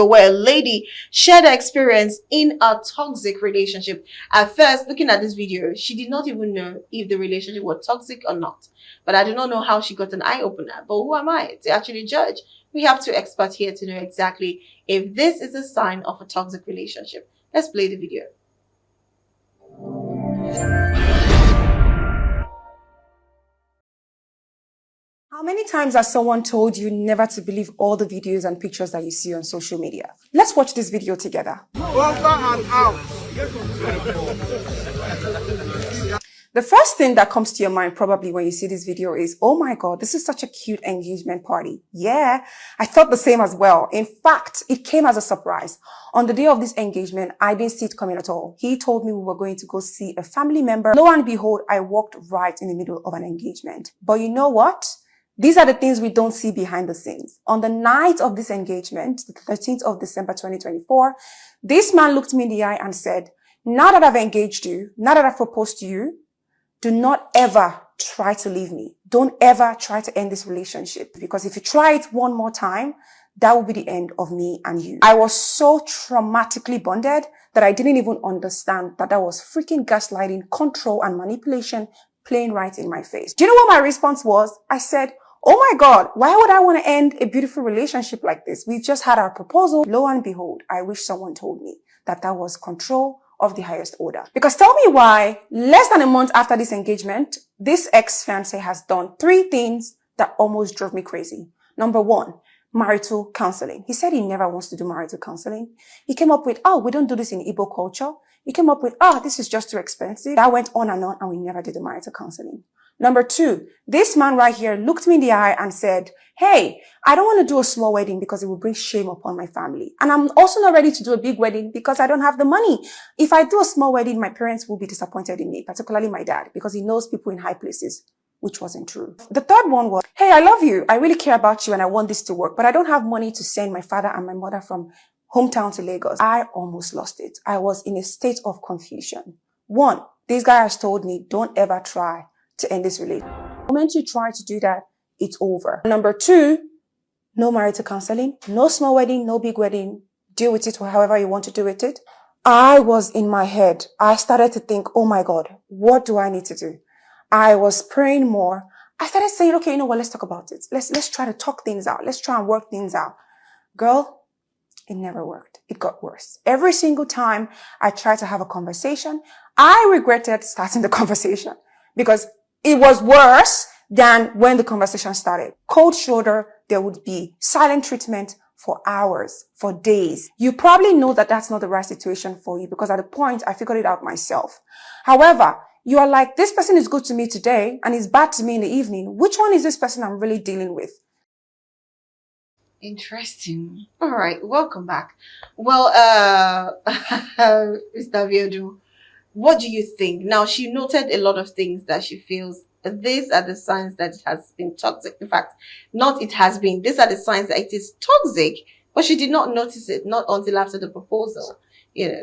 where a lady shared her experience in a toxic relationship. At first, looking at this video, she did not even know if the relationship was toxic or not. But I do not know how she got an eye opener. But who am I to actually judge? We have two experts here to know exactly if this is a sign of a toxic relationship. Let's play the video. How many times has someone told you never to believe all the videos and pictures that you see on social media? Let's watch this video together. Over and out. The first thing that comes to your mind probably when you see this video is, oh my God, this is such a cute engagement party. Yeah, I thought the same as well. In fact, it came as a surprise. On the day of this engagement, I didn't see it coming at all. He told me we were going to go see a family member. Lo and behold, I walked right in the middle of an engagement. But you know what? These are the things we don't see behind the scenes. On the night of this engagement, the 13th of December 2024, this man looked me in the eye and said, now that I've engaged you, now that I've proposed to you, do not ever try to leave me. Don't ever try to end this relationship, because if you try it one more time, that will be the end of me and you. I was so traumatically bonded that I didn't even understand that was freaking gaslighting, control, and manipulation playing right in my face. Do you know what my response was? I said, oh my God, why would I want to end a beautiful relationship like this? We've just had our proposal. Lo and behold, I wish someone told me that was control of the highest order. Because tell me why, less than a month after this engagement, this ex-fiancé has done 3 things that almost drove me crazy. Number 1, marital counseling. He said he never wants to do marital counseling. He came up with, oh, we don't do this in Igbo culture. He came up with, oh, this is just too expensive. That went on, and we never did the marital counseling. Number 2, this man right here looked me in the eye and said, hey, I don't want to do a small wedding because it will bring shame upon my family. And I'm also not ready to do a big wedding because I don't have the money. If I do a small wedding, my parents will be disappointed in me, particularly my dad, because he knows people in high places, which wasn't true. The third one was, hey, I love you. I really care about you and I want this to work, but I don't have money to send my father and my mother from hometown to Lagos. I almost lost it. I was in a state of confusion. 1, this guy has told me, don't ever try to end this relationship. The moment you try to do that, it's over. Number 2, no marital counseling, no small wedding, no big wedding. Deal with it however you want to do with it. I was in my head. I started to think, oh my God, what do I need to do? I was praying more. I started saying, okay, you know what? Let's talk about it. Let's try to talk things out. Let's try and work things out. Girl, it never worked. It got worse. Every single time I tried to have a conversation, I regretted starting the conversation because it was worse than when the conversation started. Cold shoulder, there would be silent treatment for hours, for days. You probably know that that's not the right situation for you because at the point I figured it out myself. However, you are like, this person is good to me today and is bad to me in the evening. Which one is this person I'm really dealing with? Interesting. All right, welcome back. Well, Mr. Abiodun, what do you think? Now, she noted a lot of things that she feels these are the signs that it has been toxic. In fact, not it has been. These are the signs that it is toxic, but she did not notice it, not until after the proposal.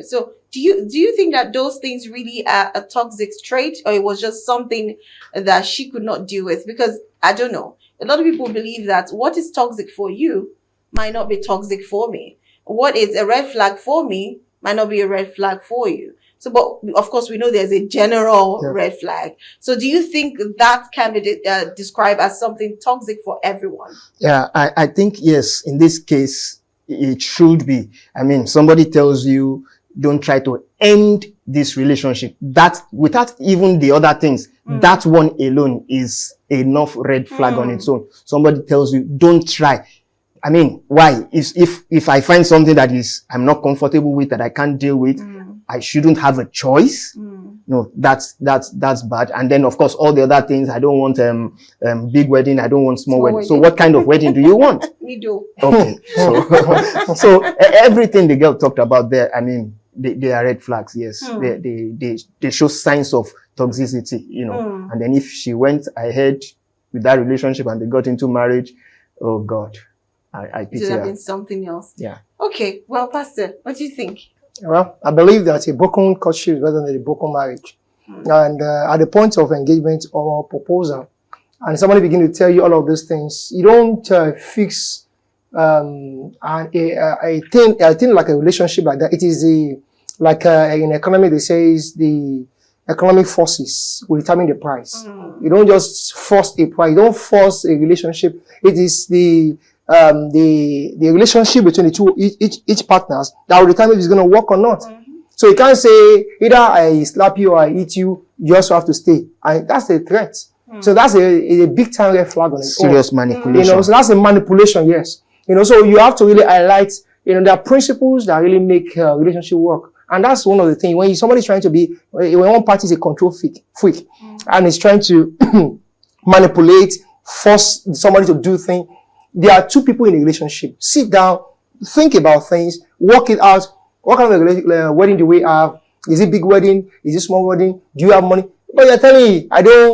So do you think that those things really are a toxic trait, or it was just something that she could not deal with? Because I don't know. A lot of people believe that what is toxic for you might not be toxic for me. What is a red flag for me might not be a red flag for you. So, but of course, we know there's a general red flag. So do you think that can be described as something toxic for everyone? Yeah, I think, yes, in this case, it should be. I mean, somebody tells you, don't try to end this relationship. That, without even the other things, that one alone is enough red flag on its own. Somebody tells you, don't try. I mean, why? If I find something that I'm not comfortable with, that I can't deal with, I shouldn't have a choice. No, that's bad. And then, of course, all the other things, I don't want big wedding, I don't want small wedding. So what kind of wedding do you want? Me do. Okay. So everything the girl talked about there, I mean, they are red flags, yes. They show signs of toxicity, And then if she went ahead with that relationship and they got into marriage, oh God, I pity her. It should have been something else. Yeah. Okay. Well, Pastor, what do you think? Well, I believe that a broken courtship is better than a broken marriage. And at the point of engagement or proposal, and somebody begin to tell you all of these things, you don't fix and I think like a relationship like that, it is in economy they say is the economic forces will determine the price. You don't just force a price. You don't force a relationship. It is the relationship between the two, each partners that will determine if it's going to work or not. So you can't say either I slap you or I eat you, you also have to stay. And that's a threat. So that's a big time red flag on it. Serious manipulation. You know, so that's a manipulation, yes. You know, so you have to really highlight, you know, there are principles that really make a relationship work. And that's one of the things. When somebody's trying to be, when one party is a control freak and is trying to manipulate, force somebody to do things, there are two people in a relationship. Sit down, think about things, work it out. What kind of wedding do we have? Is it big wedding? Is it small wedding? Do you have money? But you're telling me,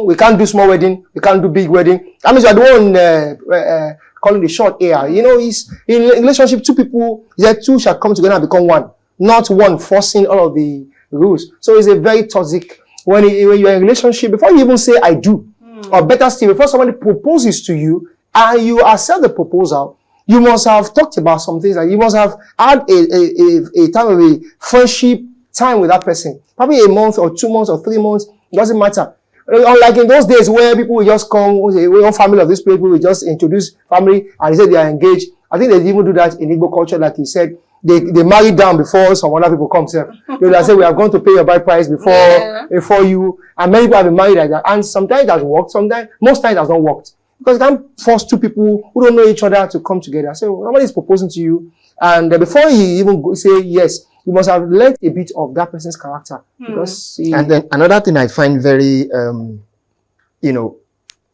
we can't do small wedding, we can't do big wedding. That means you're the one calling the short here. You know, it's in a relationship, two people, two shall come together and become one. Not one forcing all of the rules. So it's a very toxic, when you're in a relationship, before you even say I do, or better still, before somebody proposes to you, and you accept the proposal, you must have talked about some things, like you must have had a time of a friendship time with that person. Probably a month or 2 months or 3 months, it doesn't matter. Unlike in those days where people will just come, one family of this people will just introduce family and they say they are engaged. I think they even do that in Igbo culture, like he said. They marry down before some other people come to them. They will say, we are going to pay your bride price before you. And many people have been married like that. And sometimes it has worked, most times it has not worked. Because you can't force two people who don't know each other to come together. So somebody is proposing to you, and before you even say yes, you must have learned a bit of that person's character. Because and then another thing I find very,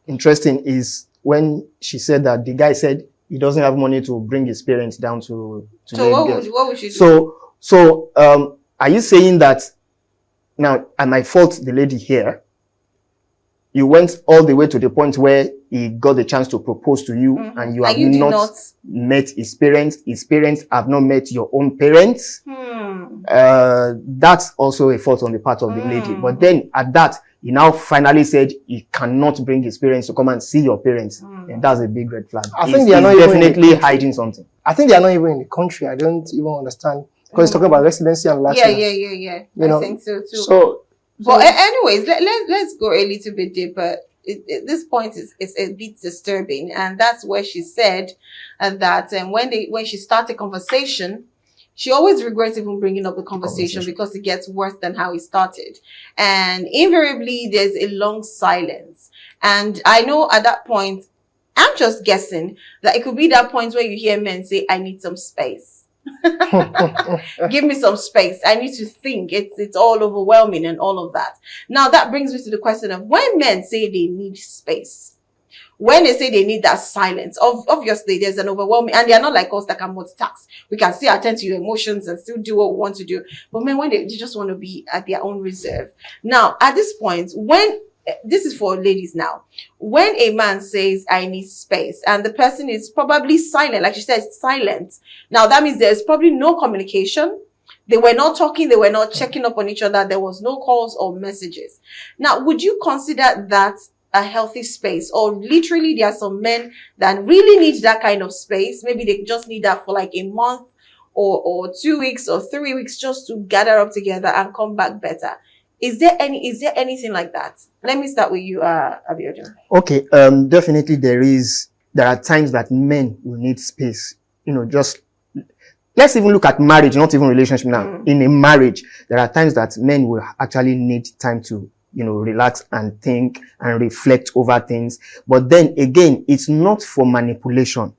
interesting is when she said that the guy said he doesn't have money to bring his parents down to so what would she do? So are you saying that now I might fault the lady here? You went all the way to the point where he got the chance to propose to you, and you have not met his parents. His parents have not met your own parents. That's also a fault on the part of the lady. But then at that, he now finally said he cannot bring his parents to come and see your parents. And that's a big red flag. I think they are not definitely hiding something. I think they are not even in the country. I don't even understand. Because he's talking about residency and license. Yeah. I think so too. But anyways, let's go a little bit deeper. This point is a bit disturbing, and that's where she said that when she starts a conversation, she always regrets even bringing up the conversation because it gets worse than how it started, and invariably there's a long silence. And I know at that point, I'm just guessing that it could be that point where you hear men say, "I need some space." Give me some space. I need to think. It's all overwhelming and all of that. Now that brings me to the question of when men say they need space, when they say they need that silence, obviously there's an overwhelming, and they're not like us that can multitask. We can still attend to your emotions and still do what we want to do. But men, when they just want to be at their own reserve. Now, at this point, this is for ladies now. When a man says, I need space, and the person is probably silent, like she said, silent. Now, that means there's probably no communication. They were not talking. They were not checking up on each other. There was no calls or messages. Now, would you consider that a healthy space? Or literally, there are some men that really need that kind of space. Maybe they just need that for like a month or 2 weeks or 3 weeks just to gather up together and come back better. Is there anything like that? Let me start with you, Abiodun. Okay, definitely there are times that men will need space. Let's even look at marriage, not even relationship now. In a marriage, there are times that men will actually need time to, relax and think and reflect over things. But then again, it's not for manipulation.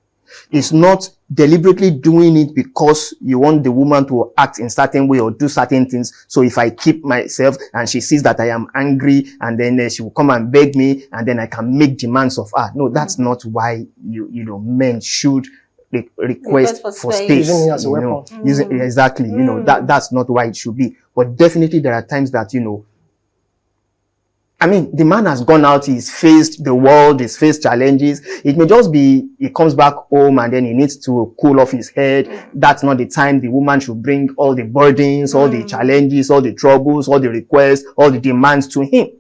It's not deliberately doing it because you want the woman to act in certain way or do certain things. So if I keep myself and she sees that I am angry, and then she will come and beg me, and then I can make demands of her. No, that's not why men should request for space. Using it as a weapon. Exactly. That's not why it should be. But definitely there are times that, the man has gone out, he's faced the world, he's faced challenges. It may just be, he comes back home and then he needs to cool off his head. That's not the time the woman should bring all the burdens, all the challenges, all the troubles, all the requests, all the demands to him.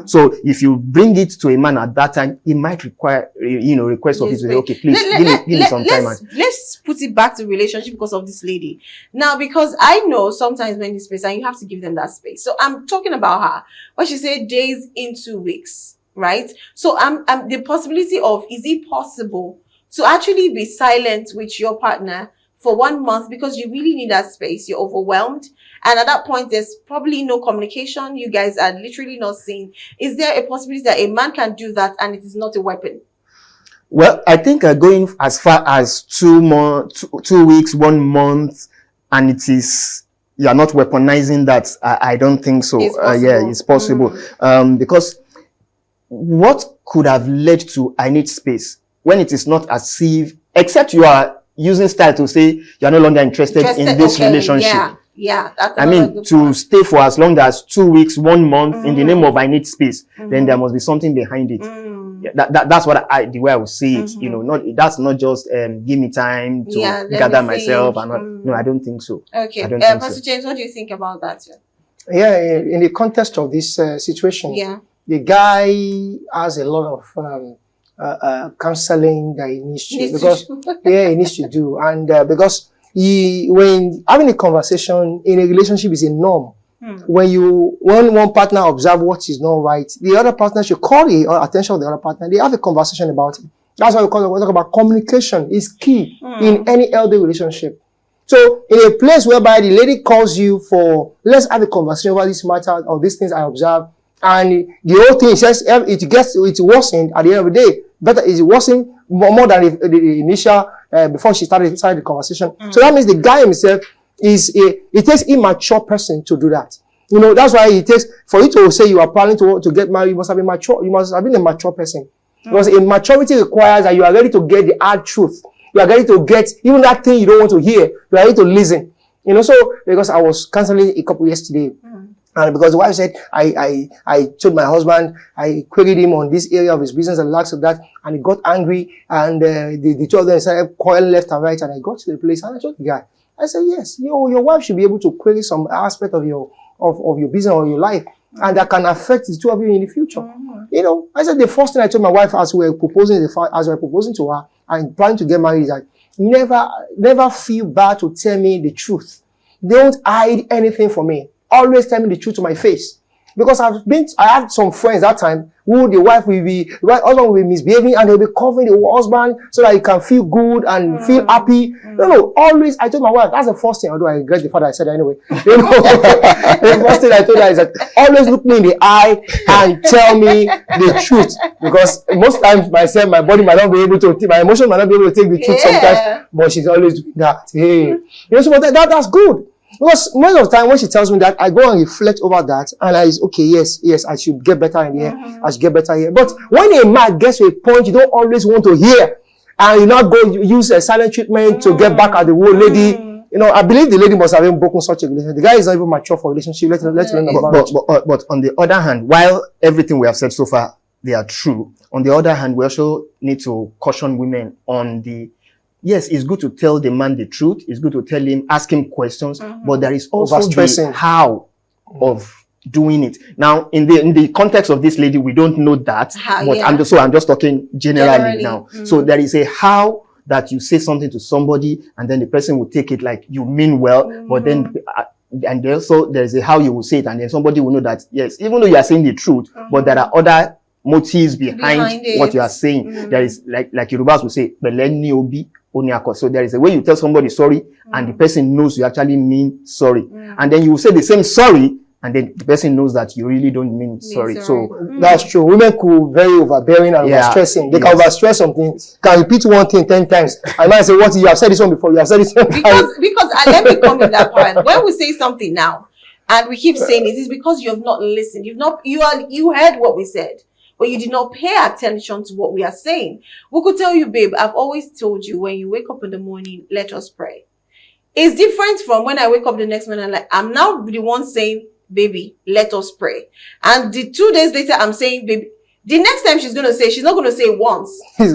So if you bring it to a man at that time, he might require, request of you to say, okay, please give me some time. Let's put it back to relationship because of this lady. Now, because I know sometimes when it's space and you have to give them that space. So I'm talking about her. What she said, days in 2 weeks, right? So the possibility of, is it possible to actually be silent with your partner for 1 month because you really need that space? You're overwhelmed. And at that point, there's probably no communication. You guys are literally not seeing. Is there a possibility that a man can do that and it is not a weapon? Well, I think going as far as 2 weeks, 1 month, and you are not weaponizing that, I don't think so. It's possible. Because what could have led to I need space when it is not as if, except you are using style to say you are no longer interested in this relationship. Yeah. To stay for as long as 2 weeks, 1 month in the name of I need space, then there must be something behind it. That's what the way I would see it. That's not just give me time to gather myself. No, I don't think so. Okay, Pastor James, what do you think about that? Yeah, in the context of this situation, the guy has a lot of counseling that he needs to do, and because when having a conversation in a relationship is a norm. When one partner observe what is not right, the other partner should call the attention of the other partner. They have a conversation about it. That's why we talk about communication is key in any healthy relationship. So in a place whereby the lady calls you for, let's have a conversation over this matter or these things I observe, and the whole thing says it's worsened at the end of the day. Better is worsening more than the initial before she started the conversation. So that means the guy himself it takes immature person to do that. That's why it takes, for you to say you are planning to get married, you must have been mature. You must have been a mature person. Because maturity requires that you are ready to get the hard truth. You are ready to get even that thing you don't want to hear. You are ready to listen. So because I was counseling a couple yesterday. And because the wife said, I told my husband, I queried him on this area of his business and likes of that, and he got angry, and the two of them started quarreling left and right, and I got to the place, and I told the guy, I said, yes, your wife should be able to query some aspect of your business or your life, and that can affect the two of you in the future. I said the first thing I told my wife as we were proposing to her and planning to get married is that never feel bad to tell me the truth. Don't hide anything from me. Always tell me the truth to my face. Because I had some friends that time who the husband will be misbehaving and they'll be covering the husband so that he can feel good and feel happy. No, always, I told my wife, that's the first thing, although I regret the fact that I said it anyway. The first thing I told her is that always look me in the eye and tell me the truth. Because most times myself, my body might not be able to, my emotion might not be able to take the truth sometimes, but she's always doing that. Hey. So that's good. Because most of the time when she tells me that, I go and reflect over that, and yes, I should get better in here. I should get better here. But when a man gets to a point you don't always want to hear, and you not go use a silent treatment to get back at the old lady, I believe the lady must have even broken such a relationship. The guy is not even mature for a relationship. Let's learn about it. But on the other hand, while everything we have said so far, they are true, on the other hand, we also need to caution women on yes, it's good to tell the man the truth. It's good to tell him, ask him questions, but there is also the how of doing it. Now, in the context of this lady, we don't know that, but I'm just talking generally now. So there is a how that you say something to somebody, and then the person will take it like you mean well, but then and also there's a how you will say it, and then somebody will know that yes, even though you are saying the truth, but there are other motives behind what you are saying. There is like Yorubas will say, "Beleni obi." So there is a way you tell somebody sorry, and the person knows you actually mean sorry. And then you will say the same sorry, and then the person knows that you really don't mean sorry. So that's true. Women could be very overbearing and overstressing. They can overstress something, can repeat one thing 10 times. I might say, what, you have said this one before, you have said this one. Because let me come in that part. When we say something now, and we keep saying it is because you have not listened. You heard what we said, but you did not pay attention to what we are saying. We could tell you, babe, I've always told you when you wake up in the morning, let us pray. It's different from when I wake up the next morning, I'm now the one saying, baby, let us pray. And the 2 days later, I'm saying, baby, the next time she's going to say, she's not going to say it once. She's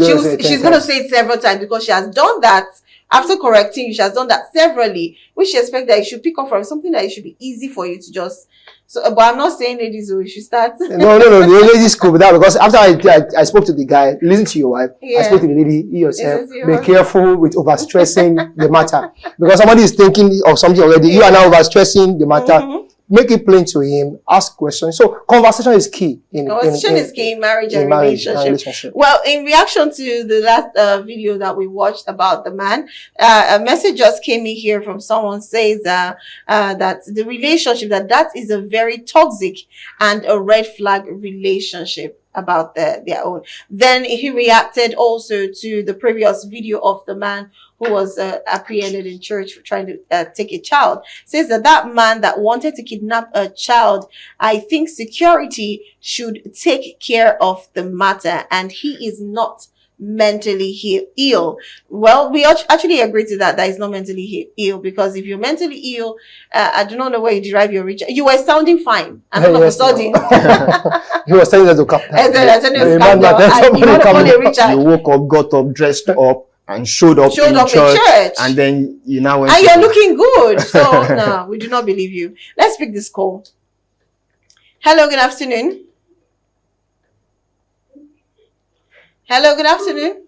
going to say it several times because she has done that After correcting you, she has done that severally, which she expects that you should pick up from something that it should be easy for you to just. So, but I'm not saying ladies, we should start. No. The ladies could be that because after I spoke to the guy, listen to your wife. I spoke to the lady, you yourself. Be careful with overstressing the matter because somebody is thinking of something already. You are now overstressing the matter. Make it plain to him. Ask questions. So conversation is key. Conversation is key in marriage and relationship. Well, in reaction to the last video that we watched about the man, a message just came in here from someone says that the relationship that is a very toxic and a red flag relationship about their own. Then he reacted also to the previous video of the man who was apprehended in church for trying to take a child. Says that man that wanted to kidnap a child, I think security should take care of the matter, and he is not mentally ill. Well, we actually agree to that he's not mentally ill, because if you're mentally ill, I do not know where you derive your reach. You were sounding fine, and all of a sudden he was telling us to come. You woke up, got up, dressed up, and showed up in church, and then you now went. And you're looking good. So no, we do not believe you. Let's pick this call. Hello, good afternoon. Hello, good afternoon.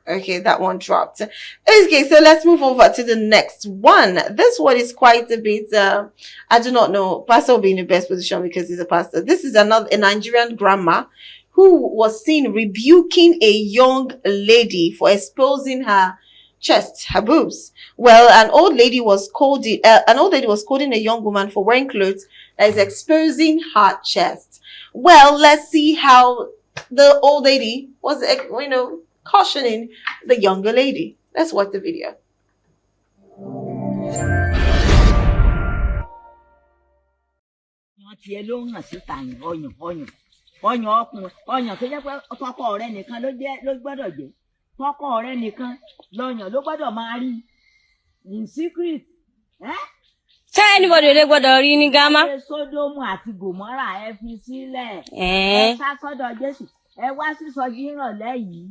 Okay, that one dropped. Okay, so let's move over to the next one. This one is quite a bit, I do not know. Pastor will be in the best position because he's a pastor. This is a Nigerian grandma who was seen rebuking a young lady for exposing her chest, her boobs. Well, an old lady was scolding a young woman for wearing clothes that is exposing her chest. Well, let's see how the old lady was, cautioning the younger lady. Let's watch the video. In secret, anybody gbọ́dọ̀ rí ní Gama? Sódómù àti Gòmórà ẹ fi sílẹ̀. Ẹ sá sọ́dọ̀ Jésù. Ẹ wá sí sọjí ìrọ̀lẹ́ yìí.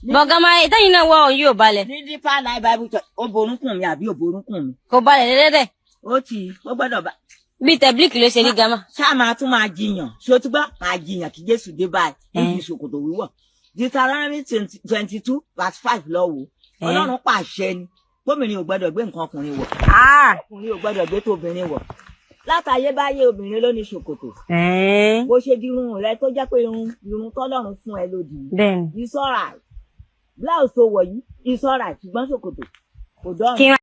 But Gama, ìtẹ́yìn náà wọ yóò balẹ̀. Ní Deeper Life Bible Church, ó borúnkùn mi àbí ó borúnkùn mi. Kò balẹ̀ dédé. Ó gbọ́dọ̀ bá. Bí tẹ̀blíkì ló ṣe ní Gama. Ṣá máa tún máa jiyàn. Ṣé o ti gbọ́? Máa jiyàn kí Jésù dé báyìí. Níbi ìṣòkòtò wíwọ̀. Deuteronomy 22 verse 5 lọ́wọ́. Ọlọ́run pàṣẹ ni. Gómìnà ò gbọ́dọ̀ gbé nǹkan ọkùnrin wọ̀. Ọkùnrin ò gbọ́dọ̀ gbé tóbìnrin wọ̀. Látayébáyé obìnrin ló ní ṣòkòtò. Bó ṣe di irun rẹ tó jẹ́ pé irun tọ́lọ́run fún ẹ lòdì. Bẹ́ẹ̀ni. It's alright. Blouse tó wọ̀ yìí, it's alright. Ṣùgbọ́n ṣòkòtò kò dọ́rùn.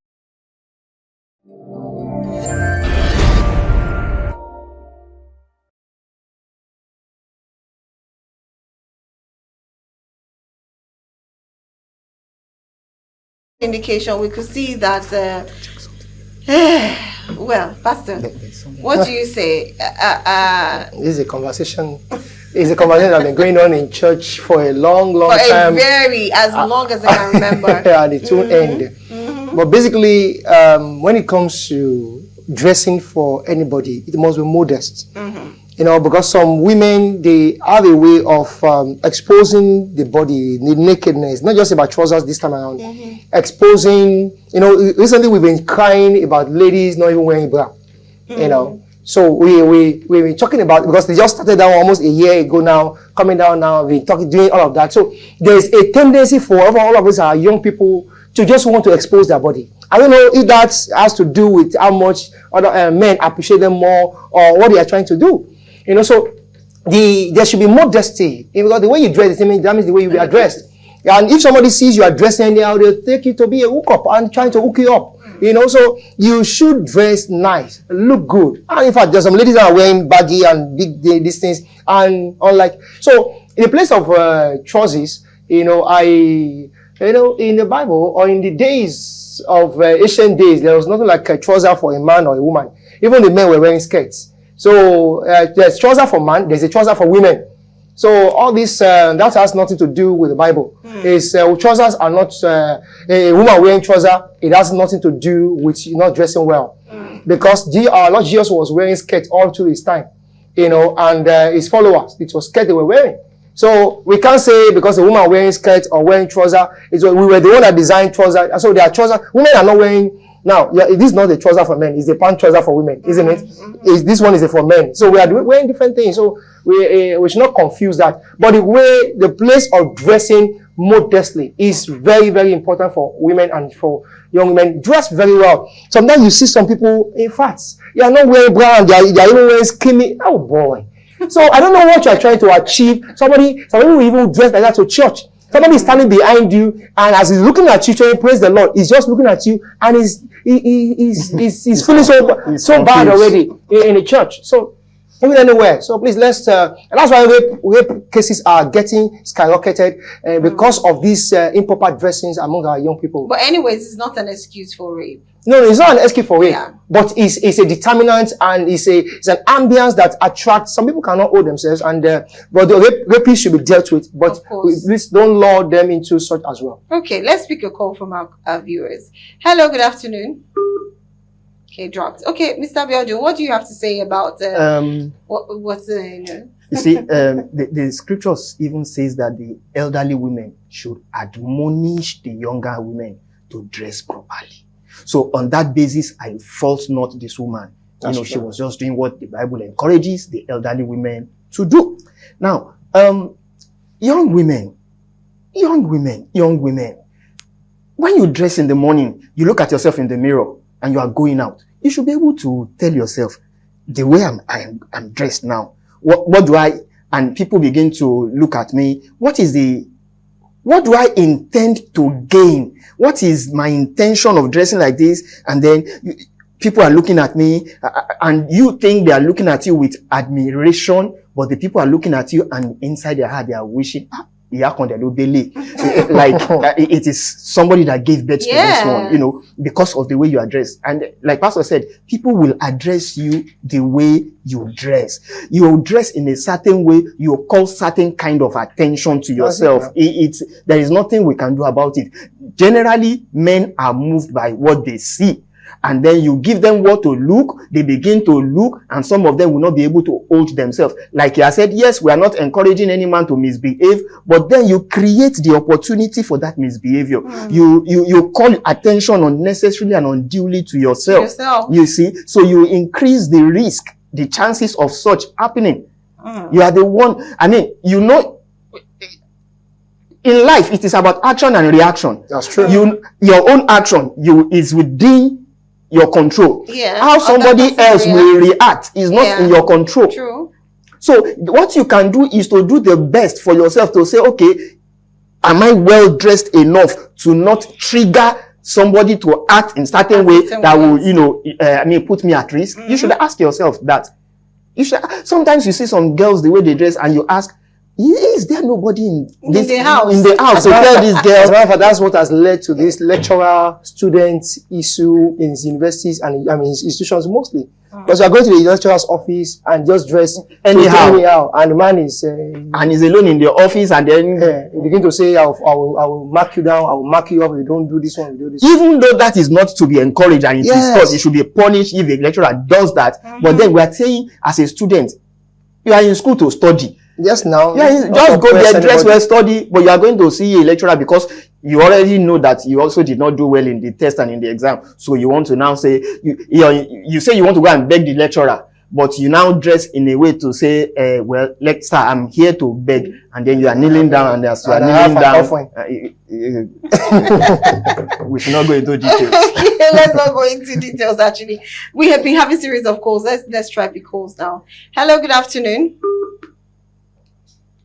Indication, we could see that well, Pastor, what do you say? This is a conversation. It's a conversation that's been going on in church for a long time. As long as I can remember. At the two end. But basically, when it comes to dressing for anybody, it must be modest. Because some women, they have a way of exposing the body, the nakedness. Not just about trousers this time around. Exposing, recently we've been crying about ladies not even wearing bra. So we've been talking about, because they just started down almost a year ago now, coming down now, we've been doing all of that. So there's a tendency for all of us, our young people, to just want to expose their body. I don't know if that has to do with how much other men appreciate them more, or what they are trying to do. So there should be modesty, because the way you dress, that means the way you are dressed. And if somebody sees you are dressing anyhow, they'll take you to be a hookup and trying to hook you up. So you should dress nice, look good. And in fact, there's some ladies that are wearing baggy and big these things, and unlike. So in the place of trousers, in the Bible, or in the days of ancient days, there was nothing like a trouser for a man or a woman. Even the men were wearing skirts. So there's trouser for man, there's a trouser for women. So all this, that has nothing to do with the Bible. Trousers are not, a woman wearing trouser, it has nothing to do with not dressing well. Because our Lord Jesus was wearing skirt all through his time, and his followers, it was skirt they were wearing. So we can't say because a woman wearing skirt or wearing trouser, we were the one that designed trouser. So there are trousers. Women are not wearing. Now, this is not the trouser for men. It's the pant trouser for women, isn't it? This one is for men. So we are wearing different things. So we should not confuse that. But the place of dressing modestly is very, very important for women and for young women. Dress very well. Sometimes you see some people, in fact, you are not wearing brown. They are even wearing skinny. Oh boy. So I don't know what you are trying to achieve. Some people will even dress like that to church. Somebody is standing behind you, and as he's looking at you, trying praise the Lord, he's just looking at you, and he's feeling so bad already in the church. So even anywhere. So please and that's why rape cases are getting skyrocketed because of these improper dressings among our young people. But anyways, it's not an excuse for rape. No, it's not an excuse for rape, Yeah. but it's a determinant, and it's an ambience that attracts. Some people cannot hold themselves, and but the rapists should be dealt with. But Of course. please don't lure them into such as well. Okay, let's pick a call from our viewers. Hello, good afternoon. Okay, dropped. Okay, Mr. Biodun, what do you have to say about what's You see, the scriptures even says that the elderly women should admonish the younger women to dress properly. So on that basis, I fault not this woman. That's She true. was just doing what the Bible encourages the elderly women to do. Now, young women, when you dress in the morning, you look at yourself in the mirror and you are going out, you should be able to tell yourself, the way I'm dressed now, what do I, and people begin to look at me, what do I intend to gain? What is my intention of dressing like this? And then people are looking at me, and you think they are looking at you with admiration, but the people are looking at you, and inside their heart they are wishing, like it is somebody that gave birth to this one, because of the way you are dressed. And like Pastor said, people will address you the way you dress. You will dress in a certain way. You will call certain kind of attention to yourself. There is nothing we can do about it. Generally, men are moved by what they see. And then you give them what to look, they begin to look, and some of them will not be able to hold themselves. Like I said, yes, we are not encouraging any man to misbehave, but then you create the opportunity for that misbehavior. You call attention unnecessarily and unduly to yourself. You see, so you increase the risk, the chances of such happening. You are the one, in life, it is about action and reaction. That's true. Your own action, is within your control. Yeah. How somebody else will react is not in your control. True. So what you can do is to do the best for yourself, to say, okay, am I well dressed enough to not trigger somebody to act in certain way that will, put me at risk? You should ask yourself that. Sometimes you see some girls, the way they dress, and you ask, is there nobody in the house to tell these girls? That's what has led to this lecturer-student issue in universities and institutions mostly. Because you are going to the lecturer's office and just dress anyhow, and the man is and he's alone in the office, and then you begin to say, I will mark you down, I will mark you up if you don't do this one, you do this. Even though that is not to be encouraged and it is taught, it should be punished if a lecturer does that. But then we are saying, as a student, you are in school to study. Just now. Just go there, dress well, study, but you are going to see a lecturer because you already know that you also did not do well in the test and in the exam. So you want to now say, you say you want to go and beg the lecturer, but you now dress in a way to say, well, lecturer, I'm here to beg. And then you are kneeling down, and as you are kneeling down, we should not go into details. Okay, let's not go into details, actually. We have been having a series of calls. Let's try the calls now. Hello, good afternoon.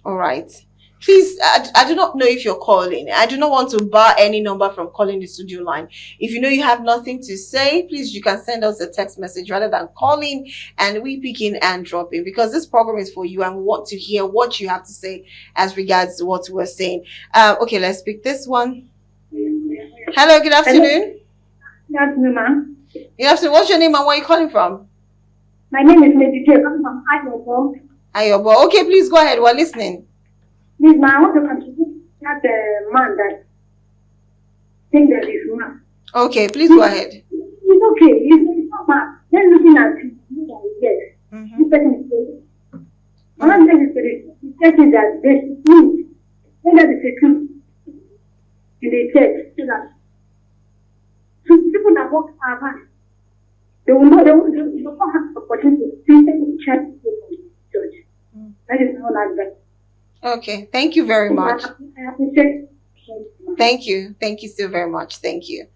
All right. Please, I do not know if you're calling. I do not want to bar any number from calling the studio line. If you know you have nothing to say, please, you can send us a text message rather than calling and we picking and dropping, because this program is for you and we want to hear what you have to say as regards to what we're saying. Okay, let's pick this one. Hello, good afternoon. Good afternoon, ma'am. Good afternoon. What's your name and where are you calling from? My name is Lady J. I'm from Ayobo. Ayobo. Okay, please go ahead. We're listening. Please, ma'am, I want to contribute that man that think that is man. Okay, please go ahead. It's okay. It's not bad. Then looking at it, yes. This person is good. Another thing is that this They will not have the opportunity to see the church from church. That is not like that. Okay, thank you very much. I appreciate. Thank you. Thank you so very much. Thank you.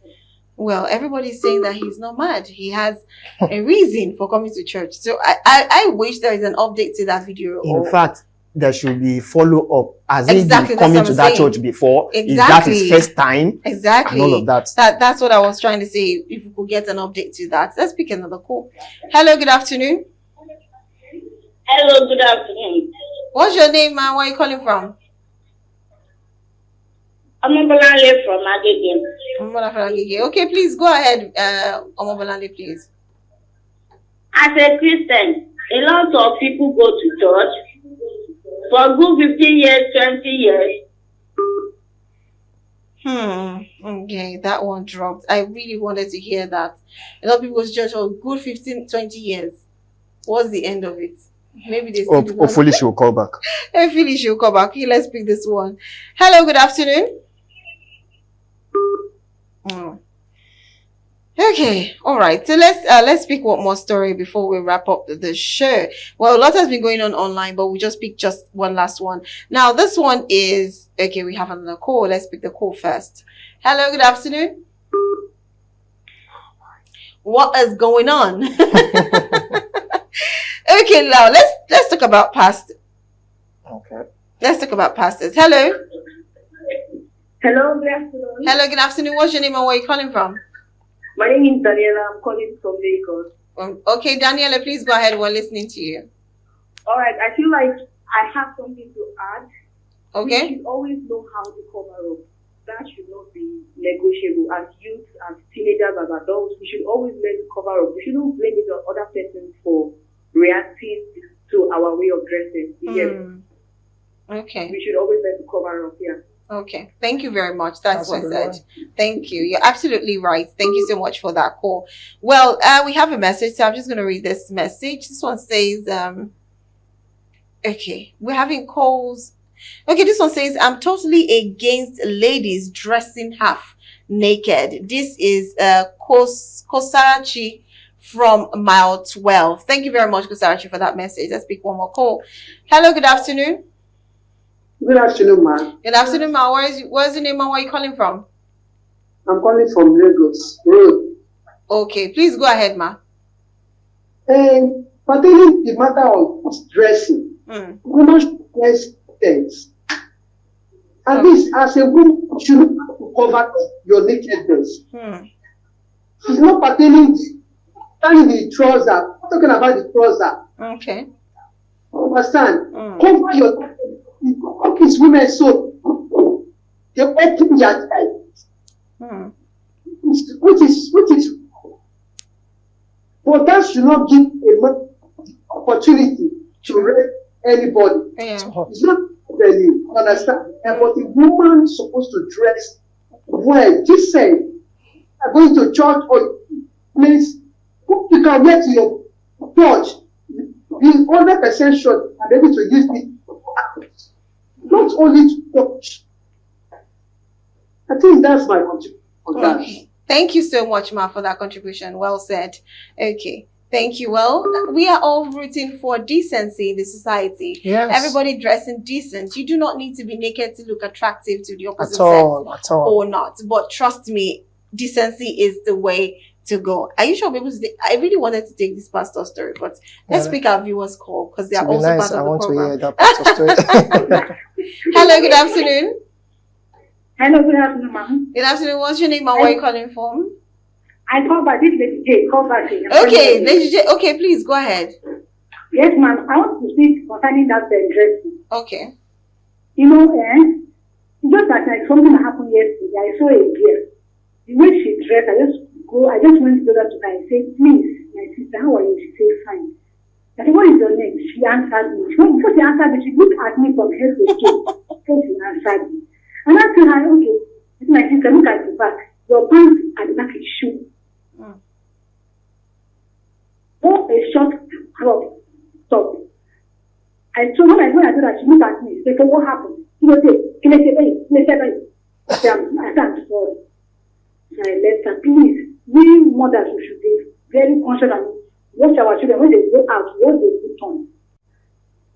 Well, everybody's saying that he's not mad. He has a reason for coming to church. So I wish there is an update to that video. In fact, there should be follow-up. Has he Exactly, been coming that's to what I'm that saying. church before? Is that Exactly. his first time? Exactly. And all of that. That's what I was trying to say. If we could get an update to that. Let's pick another call. Hello, good afternoon. Hello, good afternoon. What's your name, man? Where are you calling from? I'm Omobolale from Agege. Omobolale. Okay, please go ahead, Omobolale, please. As a Christian, a lot of people go to church for good 15 years, 20 years. Okay, that one dropped. I really wanted to hear that. A lot of people go to church for good 15, 20 years. What's the end of it? Maybe they still do not- Hopefully she will call back. Hopefully she'll come back. Okay, let's pick this one. Hello, good afternoon. Okay, all right. So let's pick one more story before we wrap up the show. Well, a lot has been going on online, but we just picked just one last one. Now, this one is okay. We have another call. Let's pick the call first. Hello, good afternoon. What is going on? Okay, now let's talk about past. Okay. Let's talk about pastors. Hello. Hello, good afternoon. Hello, good afternoon. What's your name and where are you calling from? My name is Daniela. I'm calling from Lagos. Okay, Daniela, please go ahead. We're listening to you. All right, I feel like I have something to add. We Okay. should always know how to cover up. That should not be negotiable. As youth, as teenagers, as adults, we should always learn to cover up. We shouldn't blame it on other persons for reacting to our way of dressing. Yes, Okay. we should always learn to cover up. Yeah. Okay. Thank you very much. That's That's a what I good said. Thank you. You're absolutely right. Thank you so much for that call. Well, we have a message, so I'm just going to read this message. This one says, okay, we're having calls. Okay, this one says, I'm totally against ladies dressing half naked. This is Kosarachi from mile 12. Thank you very much, Kosarachi, for that message. Let's pick one more call. Hello, good afternoon. Good afternoon, ma'am. Good afternoon, ma. Where's your name and where are you calling from? I'm calling from Lagos Road. Okay, please go ahead, ma. And pertaining the matter of dressing, women should dress things. At least as a woman, you should not cover your nakedness. It's not pertaining the trouser. I'm talking about the trouser. Okay. Understand? Cover your it's women so they open their eyes. Which is but that should not give a man opportunity to rape anybody. Yeah. It's not you understand? But the woman is supposed to dress well, decent. Going to church or place, you can get to your church. Be 100% sure and able to use it. Not only to touch. I think that's my contribution on that. Okay. Thank you so much, ma, for that contribution. Well said. Okay. Thank you. Well, we are all rooting for decency in the society. Yes. Everybody dressing decent. You do not need to be naked to look attractive to the opposite At all. sex At all. or not. But trust me, decency is the way to go. Are you sure people today? I really wanted to take this pastor story, but let's Yeah. pick our viewers' call because they are To be also nice, part of I the want to program. hear that part of story. Hello, good afternoon. Hello, good afternoon, ma'am. Good afternoon. What's your name and where are you calling from? I call back this lady J. Call back. Okay, Lady J. Okay, please go ahead. Yes, ma'am. I want to speak concerning that dressing. Okay. You know, just like something that happened yesterday, I saw a girl. The way she dressed, I just went to her and said, please, my sister, how are you? She said, fine. I said, what is your name? She answered me. Before she answered me, she looked at me from head to toe. So she answered me. And I told her, okay, my sister, look at the back. Your pants at the back is shoe. Or a short crop top. I told her, when I told her, she looked at me. She said, what happened? She was saying, can I say, I said, I'm sorry. I left her, please. We mothers, we should be very conscious and watch our children when they go out, what they put on,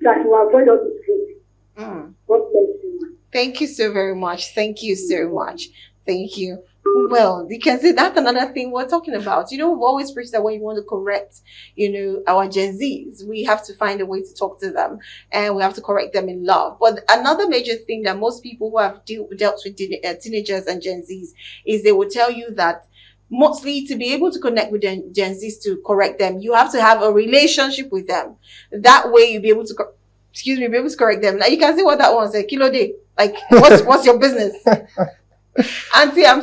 that will avoid all these things. God bless you. Thank you so very much. Thank you so much. Thank you. Well, you can see that's another thing we're talking about. You know, we've always preached that when you want to correct, you know, our Gen Zs, we have to find a way to talk to them and we have to correct them in love. But another major thing that most people who have dealt with teenagers and Gen Zs is they will tell you that mostly to be able to connect with Gen Zs to correct them, you have to have a relationship with them. That way you'll be able to, be able to correct them. Now you can see what that one said, kilo day. Like, what's your business? Auntie, I'm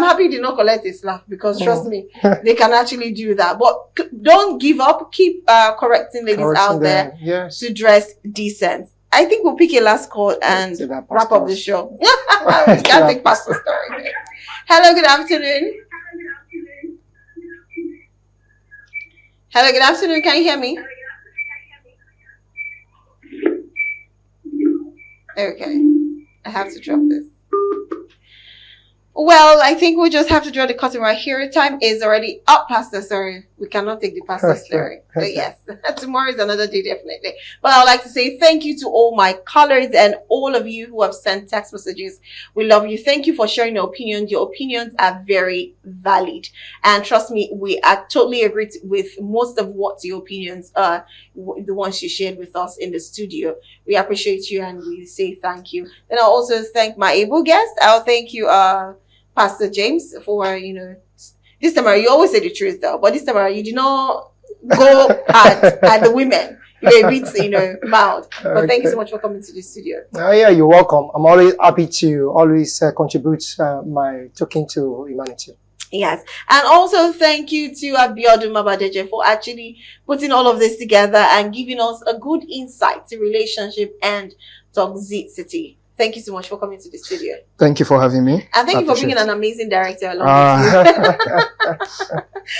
happy you did not collect a slap because trust me, they can actually do that. But don't give up. Keep correcting ladies out there to dress decent. I think we'll pick a last call and wrap up the show. We can't take pastor story. Hello, good afternoon. Hello, good afternoon. Can you hear me? Okay. I have to drop this. Well, I think we'll just have to draw the curtain right here. Time is already up, Pastor. Sorry, we cannot take the pastor story. But yes, tomorrow is another day, definitely. But I would like to say thank you to all my callers and all of you who have sent text messages. We love you. Thank you for sharing your opinions. Your opinions are very valid. And trust me, we are totally agreed with most of what your opinions are, the ones you shared with us in the studio. We appreciate you and we say thank you. Then I'll also thank my able guest. I'll thank you, Pastor James, for, you know, this time around, you always say the truth though, but this time around, you did not go at the women. You were a bit, you know, mild. But thank you so much for coming to the studio. Yeah, you're welcome. I'm always happy to always contribute my token to humanity. Yes. And also thank you to Abiodun Mabadeje for actually putting all of this together and giving us a good insight to relationship and toxicity. Thank you so much for coming to the studio. Thank you for having me. And thank you for bringing an amazing director along with you.